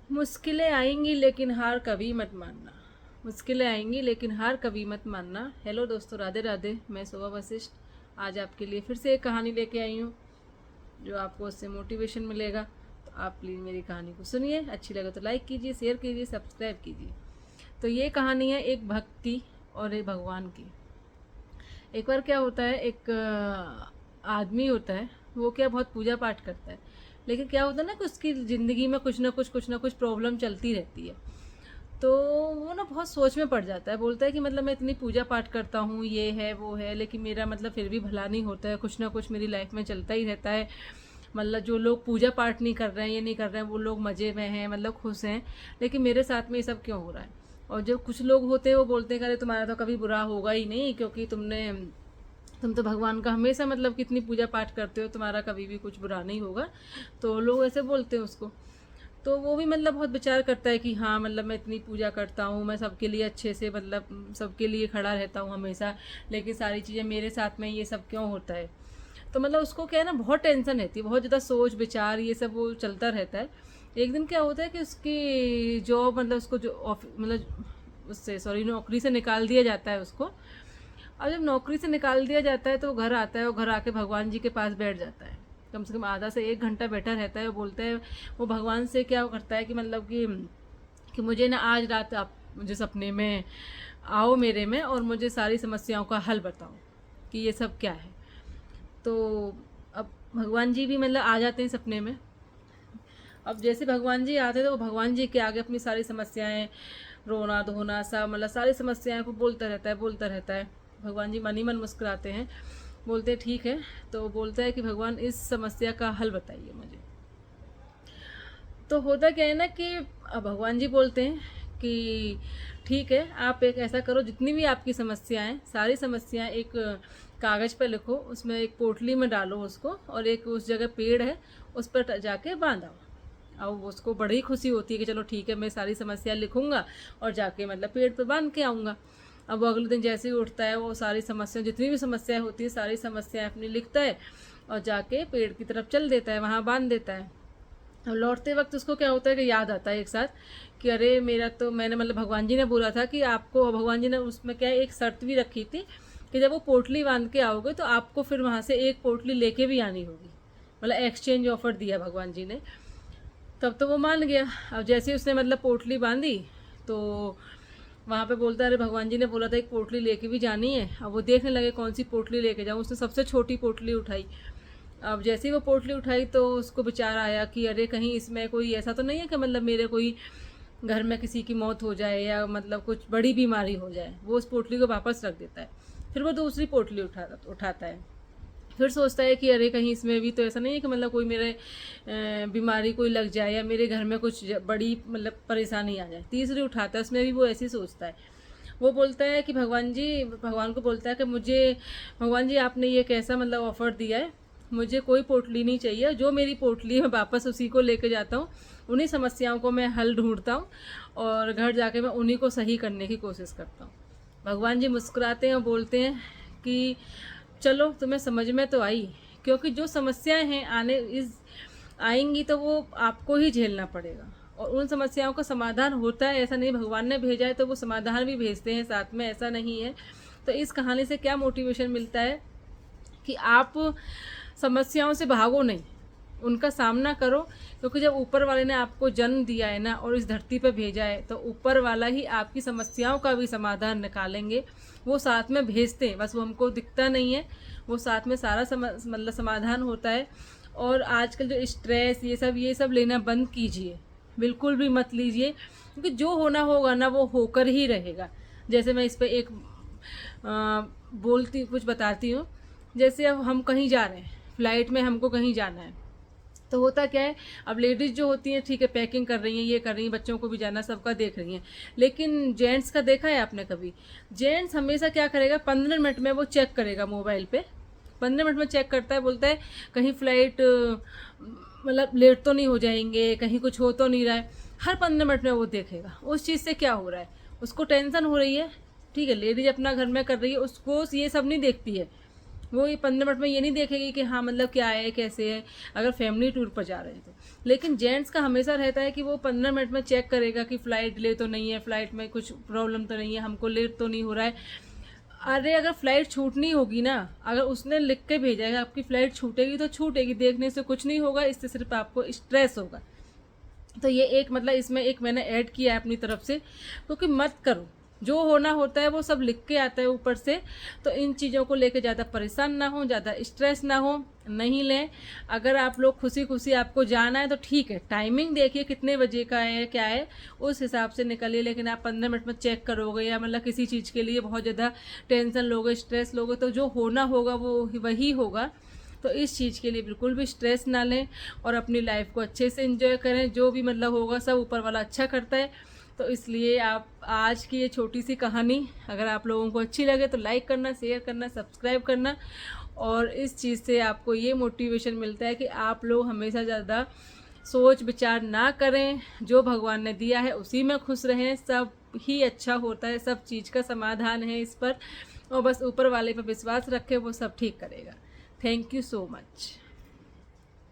मुश्किलें आएंगी लेकिन हार कभी मत मानना। मुश्किलें आएंगी लेकिन हार कभी मत मानना। हेलो दोस्तों, राधे राधे। मैं शोभा वशिष्ठ आज आपके लिए फिर से एक कहानी लेके आई हूँ जो आपको उससे मोटिवेशन मिलेगा। तो आप प्लीज़ मेरी कहानी को सुनिए, अच्छी लगे तो लाइक कीजिए, शेयर कीजिए, सब्सक्राइब कीजिए। तो ये कहानी है एक भक्त की और एक भगवान की। एक बार क्या होता है, एक आदमी होता है, वो क्या बहुत पूजा पाठ करता है, लेकिन क्या होता है ना कि उसकी ज़िंदगी में कुछ ना कुछ प्रॉब्लम चलती रहती है। तो वो ना बहुत सोच में पड़ जाता है, बोलता है कि मतलब मैं इतनी पूजा पाठ करता हूँ, ये है वो है, लेकिन मेरा मतलब फिर भी भला नहीं होता है, कुछ ना कुछ मेरी लाइफ में चलता ही रहता है। मतलब जो लोग पूजा पाठ नहीं कर रहे हैं, ये नहीं कर रहे हैं, वो लोग मज़े में हैं, मतलब खुश हैं, लेकिन मेरे साथ में ये सब क्यों हो रहा है। और जो कुछ लोग होते हैं वो बोलते हैं कि अरे तुम्हारा तो कभी बुरा होगा ही नहीं, क्योंकि तुम तो भगवान का हमेशा मतलब कितनी पूजा पाठ करते हो, तुम्हारा कभी भी कुछ बुरा नहीं होगा। तो लोग ऐसे बोलते हैं उसको। तो वो भी मतलब बहुत विचार करता है कि हाँ, मतलब मैं इतनी पूजा करता हूँ, मैं सबके लिए अच्छे से मतलब सबके लिए खड़ा रहता हूँ हमेशा, लेकिन सारी चीज़ें मेरे साथ में ये सब क्यों होता है। तो मतलब उसको क्या है ना, बहुत टेंशन रहती है, बहुत ज़्यादा सोच विचार ये सब वो चलता रहता है। एक दिन क्या होता है कि उसकी जॉब मतलब उसको जो मतलब उससे सॉरी नौकरी से निकाल दिया जाता है उसको। और जब नौकरी से निकाल दिया जाता है तो वो घर आता है, वो घर आके भगवान जी के पास बैठ जाता है। कम से कम आधा से 1 घंटा बैठा रहता है। वो बोलता है, वो भगवान से क्या करता है कि मतलब कि मुझे ना आज रात आप मुझे सपने में आओ मेरे में, और मुझे सारी समस्याओं का हल बताओ कि ये सब क्या है। तो अब भगवान जी भी मतलब आ जाते हैं सपने में। अब जैसे भगवान जी आते हैं तो वो भगवान जी के आगे अपनी सारी समस्याएं, रोना धोना सब मतलब सारी समस्याएं को बोलता रहता है। भगवान जी मन ही मन मुस्कुराते हैं, बोलते हैं ठीक है। तो बोलता है कि भगवान इस समस्या का हल बताइए मुझे। तो होता क्या है ना कि अब भगवान जी बोलते हैं कि ठीक है, आप एक ऐसा करो, जितनी भी आपकी समस्याएं सारी समस्याएं एक कागज़ पर लिखो, उसमें एक पोटली में डालो उसको, और एक उस जगह पेड़ है उस पर जाके बांधाओ। अब उसको बड़ी खुशी होती है कि चलो ठीक है, मैं सारी समस्या लिखूंगा और जाके मतलब पेड़ पे बांध के आऊँगा। अब वो अगले दिन जैसे ही उठता है, वो सारी समस्या जितनी भी समस्याएं होती है सारी समस्याएं अपनी लिखता है और जाके पेड़ की तरफ चल देता है, वहाँ बांध देता है। अब लौटते वक्त उसको क्या होता है कि याद आता है एक साथ कि अरे मेरा तो मैंने मतलब भगवान जी ने बोला था कि आपको, भगवान जी ने उसमें क्या है एक शर्त भी रखी थी कि जब वो पोटली बांध के आओगे तो आपको फिर वहाँ से एक पोटली लेके भी आनी होगी। मतलब एक्सचेंज ऑफर दिया भगवान जी ने। तब तो वो मान गया। अब जैसे ही उसने मतलब पोटली बांधी तो वहाँ पे बोलता है अरे भगवान जी ने बोला था एक पोटली लेके भी जानी है। अब वो देखने लगे कौन सी पोटली लेके जाऊँ, उसने सबसे छोटी पोटली उठाई। अब जैसे ही वो पोटली उठाई तो उसको विचार आया कि अरे कहीं इसमें कोई ऐसा तो नहीं है कि मतलब मेरे कोई घर में किसी की मौत हो जाए या मतलब कुछ बड़ी बीमारी हो जाए। वो उस पोटली को वापस रख देता है। फिर वो दूसरी पोटली उठाता है। फिर सोचता है कि अरे कहीं इसमें भी तो ऐसा नहीं है कि मतलब कोई मेरे बीमारी कोई लग जाए या मेरे घर में कुछ बड़ी मतलब परेशानी आ जाए। तीसरी उठाता है, उसमें भी वो ऐसे ही सोचता है। वो बोलता है कि भगवान को बोलता है कि मुझे, भगवान जी आपने ये कैसा मतलब ऑफ़र दिया है, मुझे कोई पोटली नहीं चाहिए, जो मेरी पोटली है वापस उसी को लेके जाता हूँ, उन्हीं समस्याओं को मैं हल ढूंढता हूँ और घर जाके मैं उन्हीं को सही करने की कोशिश करता हूँ। भगवान जी मुस्कुराते हैं और बोलते हैं कि चलो तुम्हें समझ में तो आई, क्योंकि जो समस्याएं हैं आएंगी तो वो आपको ही झेलना पड़ेगा, और उन समस्याओं का समाधान होता है। ऐसा नहीं भगवान ने भेजा है तो वो समाधान भी भेजते हैं साथ में, ऐसा नहीं है। तो इस कहानी से क्या मोटिवेशन मिलता है कि आप समस्याओं से भागो नहीं, उनका सामना करो। क्योंकि जब ऊपर वाले ने आपको जन्म दिया है ना और इस धरती पर भेजा है, तो ऊपर वाला ही आपकी समस्याओं का भी समाधान निकालेंगे। वो साथ में भेजते हैं, बस वो हमको दिखता नहीं है। वो साथ में सारा मतलब समाधान होता है। और आजकल जो स्ट्रेस ये सब लेना बंद कीजिए, बिल्कुल भी मत लीजिए, क्योंकि जो होना होगा ना वो होकर ही रहेगा। जैसे मैं इस पर एक बोलती कुछ बताती हूँ। जैसे अब हम कहीं जा रहे हैं, फ़्लाइट में हमको कहीं जाना है, तो होता क्या है, अब लेडीज़ जो होती हैं ठीक है पैकिंग कर रही हैं, ये कर रही हैं, बच्चों को भी जाना, सबका देख रही हैं। लेकिन जेंट्स का देखा है आपने कभी? जेंट्स हमेशा क्या करेगा, 15 मिनट में वो चेक करेगा मोबाइल पे। 15 मिनट में चेक करता है, बोलता है कहीं फ़्लाइट मतलब लेट तो नहीं हो जाएंगे, कहीं कुछ हो तो नहीं रहा है। हर 15 मिनट में वो देखेगा उस चीज़ से क्या हो रहा है, उसको टेंशन हो रही है। ठीक है, लेडीज अपना घर में कर रही है, उसको ये सब नहीं देखती है। वो ये 15 मिनट में ये नहीं देखेगी कि हाँ मतलब क्या है कैसे है, अगर फैमिली टूर पर जा रहे हैं तो। लेकिन जेंट्स का हमेशा रहता है कि वो 15 मिनट में चेक करेगा कि फ़्लाइट डिले तो नहीं है, फ़्लाइट में कुछ प्रॉब्लम तो नहीं है, हमको लेट तो नहीं हो रहा है। अरे अगर फ़्लाइट छूटनी होगी ना, अगर उसने लिख के भेजा है आपकी फ़्लाइट छूटेगी तो छूटेगी, देखने से कुछ नहीं होगा, इससे सिर्फ आपको स्ट्रेस होगा। तो ये एक मतलब इसमें एक मैंने ऐड किया है अपनी तरफ से, क्योंकि मत करो, जो होना होता है वो सब लिख के आता है ऊपर से। तो इन चीज़ों को लेके ज़्यादा परेशान ना हो, ज़्यादा स्ट्रेस ना हो, नहीं लें। अगर आप लोग खुशी खुशी आपको जाना है तो ठीक है, टाइमिंग देखिए कितने बजे का है क्या है, उस हिसाब से निकलिए। लेकिन आप 15 मिनट में चेक करोगे या मतलब किसी चीज़ के लिए बहुत ज़्यादा टेंशन लोगे, स्ट्रेस लोगे, तो जो होना होगा वो वही होगा। तो इस चीज़ के लिए बिल्कुल भी स्ट्रेस ना लें और अपनी लाइफ को अच्छे से एंजॉय करें। जो भी मतलब होगा सब ऊपर वाला अच्छा करता है। तो इसलिए आप आज की ये छोटी सी कहानी अगर आप लोगों को अच्छी लगे तो लाइक करना, शेयर करना, सब्सक्राइब करना। और इस चीज़ से आपको ये मोटिवेशन मिलता है कि आप लोग हमेशा ज़्यादा सोच विचार ना करें, जो भगवान ने दिया है उसी में खुश रहें, सब ही अच्छा होता है, सब चीज़ का समाधान है इस पर। और बस ऊपर वाले पर विश्वास रखें, वो सब ठीक करेगा। Thank you so much.